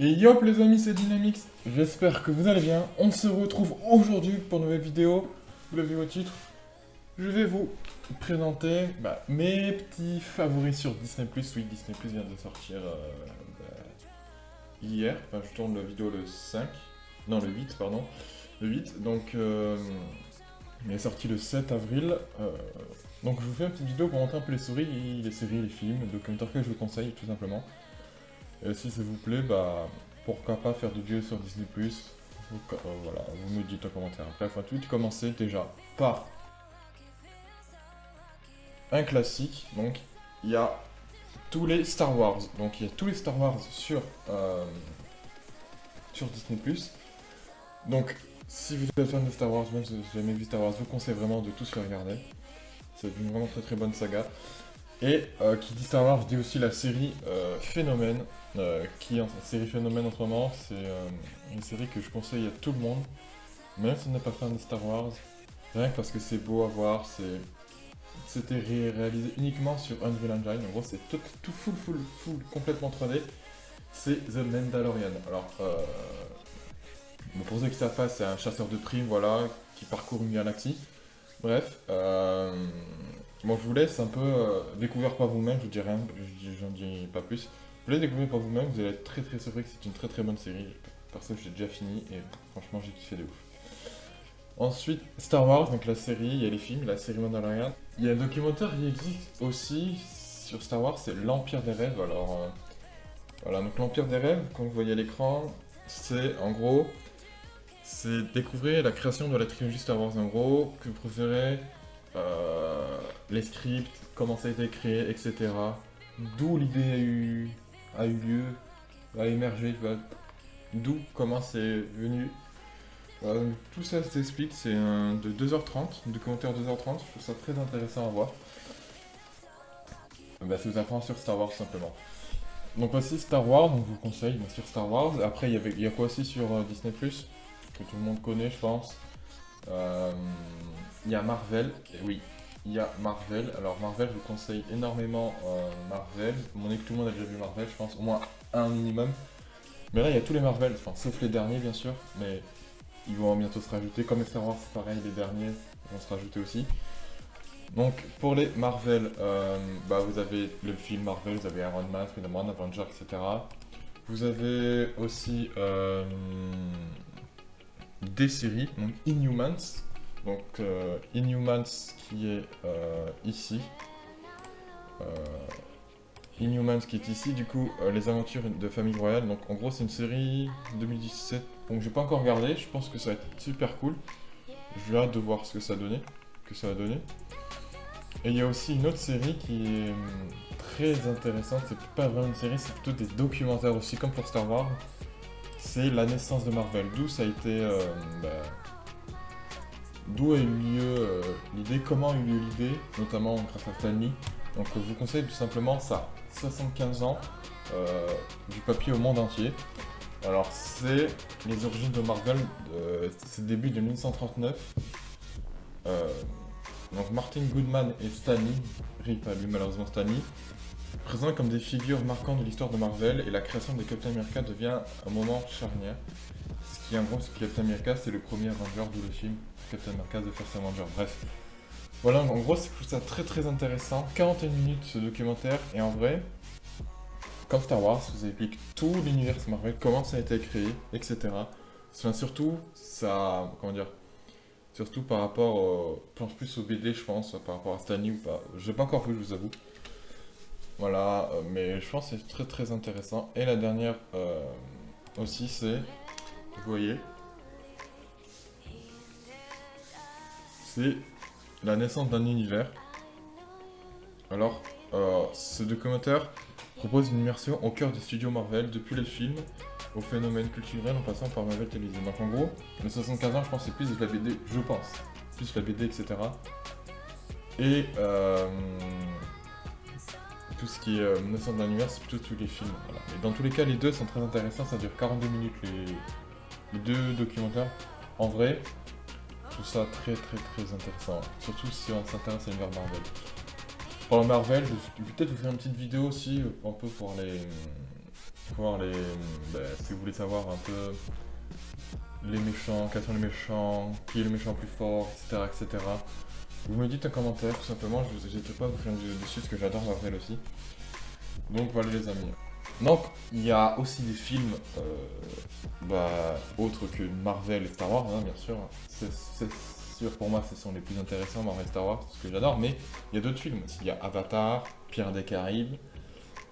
Et yop les amis, c'est Dynamix, j'espère que vous allez bien. On se retrouve aujourd'hui pour une nouvelle vidéo. Vous l'avez vu au titre. Je vais vous présenter mes petits favoris sur Disney+. Oui, Disney+, vient de sortir hier. Enfin, je tourne la vidéo le 5. Non, le 8, pardon. Le 8, donc il est sorti le 7 avril. Donc je vous fais une petite vidéo pour montrer un peu les séries, les films, les documentaires que je vous conseille, tout simplement. Et si ça vous plaît, pourquoi pas faire des vidéos sur Disney+. Voilà, vous me dites en commentaire. Bref, on va tout de suite commencer déjà par un classique. Donc, il y a tous les Star Wars. Donc, il y a tous les Star Wars sur Disney+. Donc, si vous êtes fan de Star Wars, même si vous n'avez jamais vu Star Wars, je vous conseille vraiment de tous les regarder. C'est une vraiment très très bonne saga. Et qui dit Star Wars dit aussi la série Phénomène, qui est une série Phénomène en ce moment. C'est une série que je conseille à tout le monde, même si on n'est pas fan de Star Wars, rien que parce que c'est beau à voir. C'était réalisé uniquement sur Unreal Engine. En gros, c'est tout full, complètement 3D. C'est The Mandalorian. Alors, pour ceux qui savent pas, c'est un chasseur de primes, voilà, qui parcourt une galaxie. Bref, moi je vous laisse un peu découvrir par vous-même, je vous dis rien, j'en dis pas plus. Vous laisse découvrir par vous-même, vous allez être très surpris que c'est une très bonne série. Perso, j'ai déjà fini et franchement j'ai kiffé de ouf. Ensuite, Star Wars, donc la série, il y a les films, la série Mandalorian. Il y a un documentaire qui existe aussi sur Star Wars, c'est l'Empire des Rêves. Alors, voilà, donc l'Empire des Rêves, comme vous voyez à l'écran, c'est en gros, c'est découvrir la création de la trilogie Star Wars. En gros, que vous préférez, les scripts, comment ça a été créé, etc. D'où l'idée a eu lieu, a émergé, d'où, comment c'est venu. Tout ça s'explique, c'est de 2h30, un documentaire 2h30, je trouve ça très intéressant à voir. Ça vous apprend sur Star Wars simplement. Donc voici Star Wars, donc je vous conseille bien sûr Star Wars. Après il y a quoi aussi sur Disney+, que tout le monde connaît je pense. Il y a Marvel, et oui, il y a Marvel. Alors Marvel, je vous conseille énormément Marvel. Mon que tout le monde a déjà vu Marvel, je pense, au moins un minimum. Mais là, il y a tous les Marvel, enfin, sauf les derniers bien sûr, mais ils vont bientôt se rajouter. Comme les Star Wars, c'est pareil, les derniers vont se rajouter aussi. Donc pour les Marvel, vous avez le film Marvel, vous avez Iron Man, Spider-Man, Avengers, etc. Vous avez aussi des séries, donc Inhumans. Donc Inhumans qui est ici. Inhumans qui est ici, du coup, les aventures de famille royale. Donc en gros c'est une série 2017. Donc j'ai pas encore regardé, je pense que ça va être super cool. Je vais hâte de voir ce que ça va donner. Et il y a aussi une autre série qui est très intéressante, c'est pas vraiment une série, c'est plutôt des documentaires aussi, comme pour Star Wars. C'est la naissance de Marvel, d'où a eu lieu l'idée, comment a eu lieu l'idée, notamment grâce à Stan Lee. Donc je vous conseille tout simplement ça, 75 ans du papier au monde entier. Alors c'est les origines de Marvel, c'est le début de 1939. Donc Martin Goodman et Stan Lee, pas lui malheureusement Stan Lee, présentent comme des figures marquantes de l'histoire de Marvel, et la création de Captain America devient un moment charnière. Ce qui en gros, c'est que Captain America c'est le premier Avenger, d'où le film Captain America The First Avenger. Bref. Voilà, en gros, c'est tout ça très intéressant. 41 minutes ce documentaire, et en vrai, comme Star Wars, vous explique tout l'univers Marvel, comment ça a été créé, etc. Enfin, surtout, ça. Comment dire, surtout par rapport, pense plus au BD, je pense, par rapport à Stan Lee ou pas. Je n'ai pas encore vu, je vous avoue. Voilà, mais je pense que c'est très intéressant. Et la dernière aussi, c'est, vous voyez, c'est la naissance d'un univers. Alors, ce documentaire propose une immersion au cœur des studios Marvel, depuis les films au phénomène culturel en passant par Marvel Television. Donc en gros, le 75 ans, je pense, c'est plus de la BD, je pense, plus la BD, etc. Et tout ce qui est naissance d'un univers, c'est plutôt tous les films. Voilà. Et dans tous les cas, les deux sont très intéressants, ça dure 42 minutes les deux documentaires. En vrai, je trouve ça très intéressant, surtout si on s'intéresse à l'univers Marvel. Pour le Marvel, je vais peut-être vous faire une petite vidéo aussi, un peu pour voir si vous voulez savoir un peu les méchants, quels sont les méchants, qui est le méchant plus fort, etc. etc. Vous me dites un commentaire, tout simplement, je vous n'hésiterai pas à vous faire dessus, parce que j'adore Marvel aussi. Donc voilà les amis. Donc il y a aussi des films autres que Marvel et Star Wars, hein, bien sûr. C'est sûr pour moi ce sont les plus intéressants, Marvel et Star Wars, c'est ce que j'adore, mais il y a d'autres films aussi. Il y a Avatar, Pierre des Caraïbes,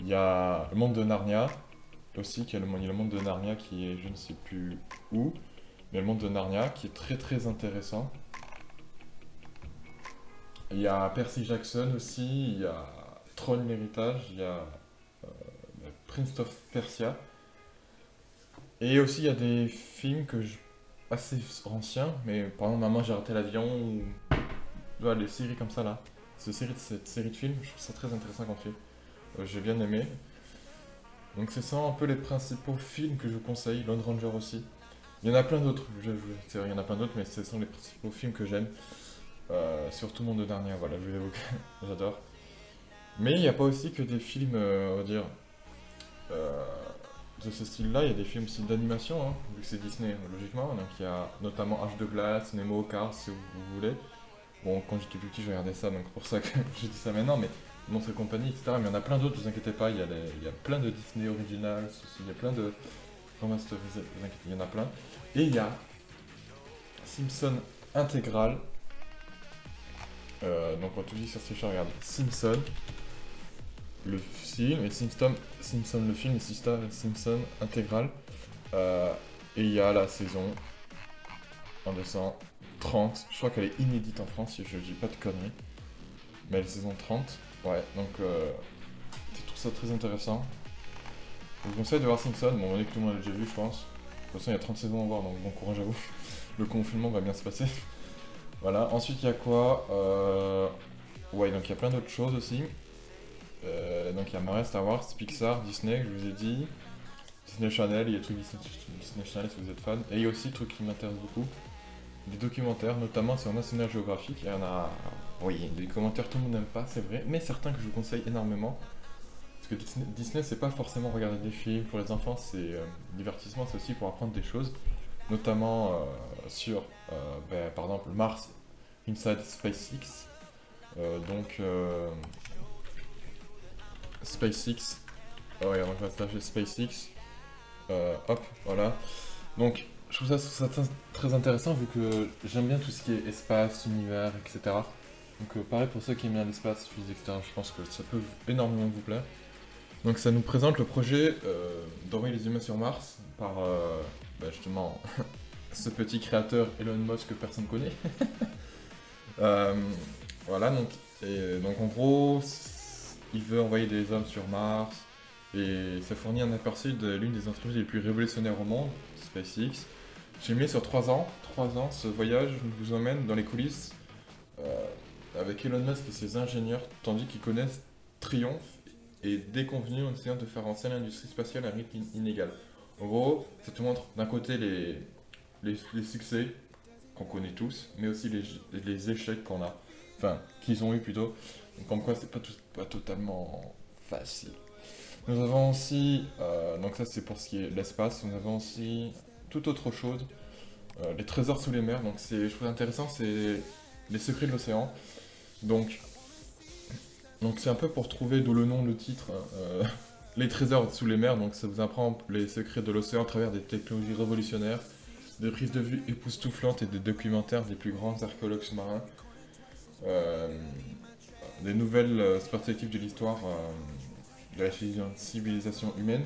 il y a Le Monde de Narnia, aussi, il y a le monde de Narnia qui est je ne sais plus où, mais le monde de Narnia qui est très très intéressant. Il y a Percy Jackson aussi, il y a Tron l'héritage, il y a Prince of Persia. Et aussi il y a des films assez anciens, mais par exemple Maman j'ai raté l'avion ou les séries comme ça là. Cette série de films, je trouve ça très intéressant comme film. J'ai bien aimé. Donc c'est ça un peu les principaux films que je vous conseille, Lone Ranger aussi. Il y en a plein d'autres, c'est vrai, il y en a plein d'autres, mais ce sont les principaux films que j'aime. Surtout Monde de Narnia, voilà, je vais l'évoquer, j'adore. Mais il n'y a pas aussi que des films, on va dire, euh, de ce style-là, il y a des films aussi d'animation, hein, vu que c'est Disney, logiquement. Donc il y a notamment H de glace, Nemo, Cars, si vous voulez. Bon, quand j'étais plus petit, je regardais ça, donc c'est pour ça que je dis ça maintenant, mais Monstres et compagnie, etc. Mais il y en a plein d'autres, ne vous inquiétez pas, il y a plein de Disney Originals, aussi, il y a plein de remasterisés, vous inquiétez, il y en a plein. Et il y a Simpson intégral. Donc on va tout de suite chercher, je regarde Simpson, le film, et Simpson le film, et Simpson intégral. Euh, et il y a la saison en 230, je crois qu'elle est inédite en France, si je dis pas de conneries. Mais la saison 30, ouais, donc je trouve ça très intéressant. Je vous conseille de voir Simpson, bon, on est que tout le monde l'a déjà vu, je pense. De toute façon, il y a 30 saisons à voir, donc bon courage à vous. Le confinement va bien se passer. Voilà, ensuite il y a quoi Ouais, donc il y a plein d'autres choses aussi. Donc il y a Marvel, Star Wars, Pixar, Disney, je vous ai dit. Disney Channel, il y a des trucs Disney Channel si vous êtes fan. Et il y a aussi des trucs qui m'intéressent beaucoup. Des documentaires, notamment sur National Geographic. Il y en a. Oui, des commentaires tout le monde n'aime pas, c'est vrai. Mais certains que je vous conseille énormément. Parce que Disney c'est pas forcément regarder des films pour les enfants, c'est divertissement, c'est aussi pour apprendre des choses. Notamment sur, par exemple, Mars Inside SpaceX. SpaceX. Oh, ouais, on va se SpaceX. Hop, voilà. Donc, je trouve ça très intéressant vu que j'aime bien tout ce qui est espace, univers, etc. Donc, pareil pour ceux qui aiment bien l'espace, physique, etc. Je pense que ça peut énormément vous plaire. Donc, ça nous présente le projet d'envoyer les humains sur Mars par justement ce petit créateur Elon Musk que personne connaît. Euh, voilà, donc en gros, il veut envoyer des hommes sur Mars et ça fournit un aperçu de l'une des entreprises les plus révolutionnaires au monde, SpaceX. J'ai mis sur 3 ans. 3 ans, ce voyage vous emmène dans les coulisses euh, avec Elon Musk et ses ingénieurs, tandis qu'ils connaissent triomphe et déconvenus en essayant de faire avancer l'industrie spatiale à un rythme inégal. En gros, ça te montre d'un côté les succès qu'on connaît tous, mais aussi les échecs qu'on a, enfin, qu'ils ont eu plutôt. Donc, comme quoi, c'est pas totalement facile. Nous avons aussi, donc ça c'est pour ce qui est de l'espace, nous avons aussi toute autre chose, les trésors sous les mers. Donc je trouve intéressant, c'est les secrets de l'océan. Donc, donc c'est un peu pour trouver, d'où le nom, le titre, les trésors sous les mers. Donc ça vous apprend les secrets de l'océan à travers des technologies révolutionnaires, des prises de vue époustouflantes et des documentaires des plus grands archéologues sous-marins. Euh, des nouvelles perspectives de l'histoire de la civilisation humaine,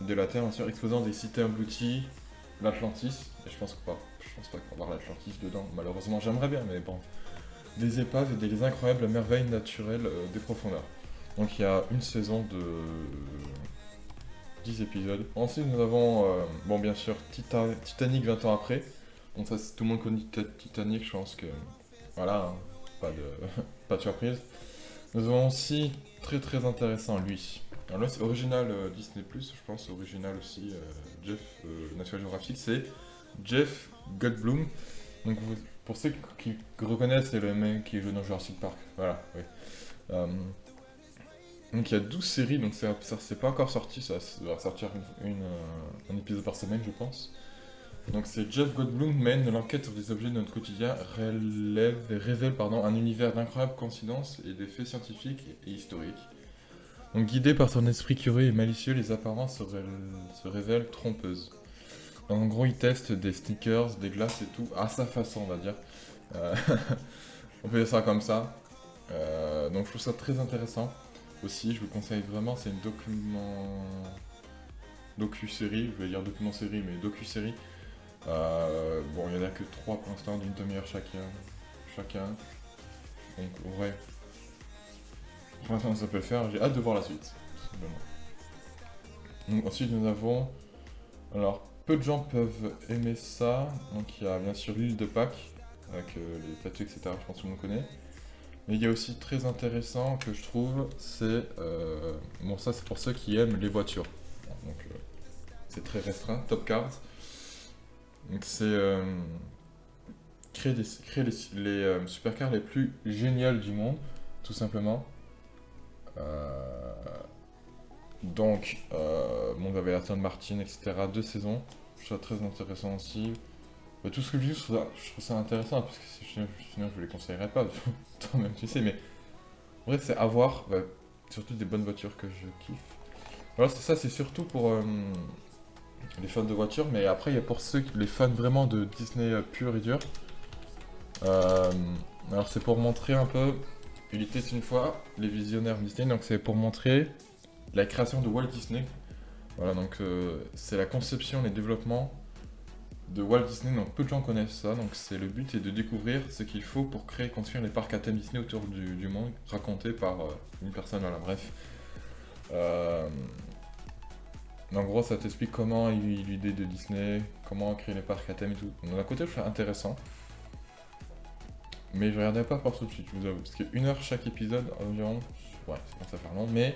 de la Terre, bien sûr, exposant des cités englouties, l'Atlantis, et je pense pas qu'on va voir l'Atlantis dedans, malheureusement j'aimerais bien, mais bon, des épaves et des incroyables merveilles naturelles des profondeurs. Donc il y a une saison de 10 épisodes. Ensuite nous avons, bon bien sûr, Titanic 20 ans après. Donc ça, tout le monde connaît Titanic, je pense que, voilà, hein, pas de, pas de surprise. Nous avons aussi, très très intéressant, lui. Alors là, c'est original Disney+, je pense, original aussi Jeff National Geographic, c'est Jeff Goldblum. Donc pour ceux qui reconnaissent, c'est le mec qui joue dans Jurassic Park. Voilà, oui. Euh, Donc il y a 12 séries, donc ça c'est pas encore sorti, ça va sortir un épisode par semaine, je pense. Donc c'est Jeff Goldblum mène l'enquête sur des objets de notre quotidien, révèle un univers d'incroyables coïncidences et des faits scientifiques et historiques. Donc guidé par son esprit curieux et malicieux, les apparences se révèlent trompeuses. En gros, il teste des sneakers, des glaces et tout, à sa façon, on va dire. Euh, on peut dire ça comme ça. Donc je trouve ça très intéressant. Aussi, je vous conseille vraiment, c'est une docu-série, je vais dire document-série, mais docu-série. Bon, il n'y en a que 3 pour l'instant, d'une demi-heure chacun. Donc, ouais. Pour l'instant, ça peut le faire, j'ai hâte de voir la suite, tout simplement. Donc, ensuite, nous avons... Alors, peu de gens peuvent aimer ça. Donc, il y a bien sûr l'île de Pâques, avec les statues, etc. Je pense que tout le monde connaît. Mais il y a aussi très intéressant que je trouve, c'est... bon, ça, c'est pour ceux qui aiment les voitures. Donc, c'est très restreint, Top Cars. Donc c'est créer les supercars les plus géniales du monde, tout simplement. Donc, bon, vous avez Aston Martin, etc. 2 saisons. Je trouve ça très intéressant aussi. Tout ce que je dis, je trouve ça intéressant, parce que sinon je ne les conseillerais pas. Toi-même, tu sais, mais en vrai, c'est à voir. Surtout des bonnes voitures que je kiffe. Voilà, c'est ça, c'est surtout pour les fans de voitures, mais après il y a pour les fans vraiment de Disney pur et dur. Alors c'est pour montrer un peu, il était une fois les visionnaires Disney, donc c'est pour montrer la création de Walt Disney. Voilà, donc c'est la conception, les développements de Walt Disney, donc peu de gens connaissent ça, donc c'est le but est de découvrir ce qu'il faut pour créer et construire les parcs à thème Disney autour du monde, racontés par une personne, voilà, bref. En gros, ça t'explique comment il y a eu l'idée de Disney, comment créer les parcs à thème et tout. Donc, d'un côté, je trouve ça intéressant. Mais je regarderai pas pour tout de suite, je vous avoue. Parce que 1 heure chaque épisode environ, ouais, ça commence à faire long. Mais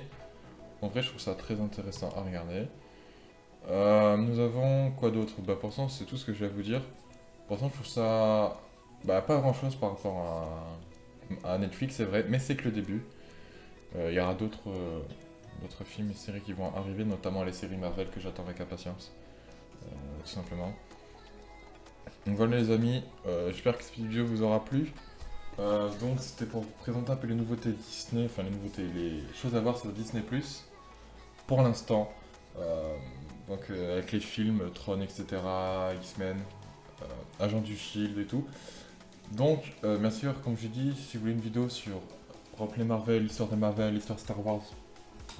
en vrai, je trouve ça très intéressant à regarder. Nous avons quoi d'autre? Pour l'instant, c'est tout ce que j'ai à vous dire. Pour l'instant, je trouve ça. Pas grand chose par rapport à Netflix, c'est vrai, mais c'est que le début. Il y aura d'autres films et séries qui vont arriver, notamment les séries Marvel que j'attends avec impatience, tout simplement. Donc voilà les amis, j'espère que cette vidéo vous aura plu. Donc c'était pour vous présenter un peu les nouveautés Disney, enfin les choses à voir sur Disney+. Pour l'instant, donc avec les films, Tron, etc., X-Men, Agent du Shield et tout. Donc bien sûr, comme je dis, si vous voulez une vidéo sur Roleplay Marvel, l'histoire de Marvel, l'histoire Star Wars,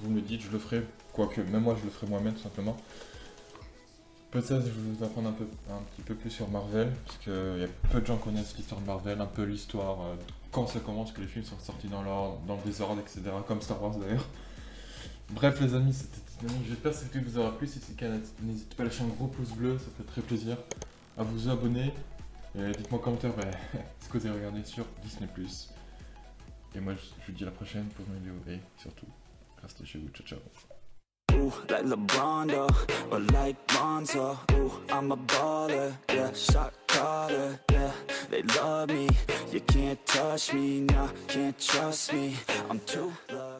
vous me dites, je le ferai, quoique même moi je le ferai moi-même tout simplement. Peut-être je vais vous apprendre un petit peu plus sur Marvel, parce que y a peu de gens connaissent l'histoire de Marvel, un peu l'histoire, quand ça commence, que les films sont sortis dans le désordre, etc., comme Star Wars d'ailleurs. Bref les amis, j'espère que cette vidéo vous aura plu, si c'est le cas, n'hésitez pas à lâcher un gros pouce bleu, ça fait très plaisir, à vous abonner, et dites-moi en commentaire ce que vous avez regardé sur Disney+. Et moi je vous dis à la prochaine pour une vidéo, et surtout, restez chez vous, ciao ciao. Ooh, like LeBron though, or like Lonzo. Ooh, I'm a baller, yeah, shot caller, yeah. They love me, you can't touch me, nah, can't trust me. I'm too loved.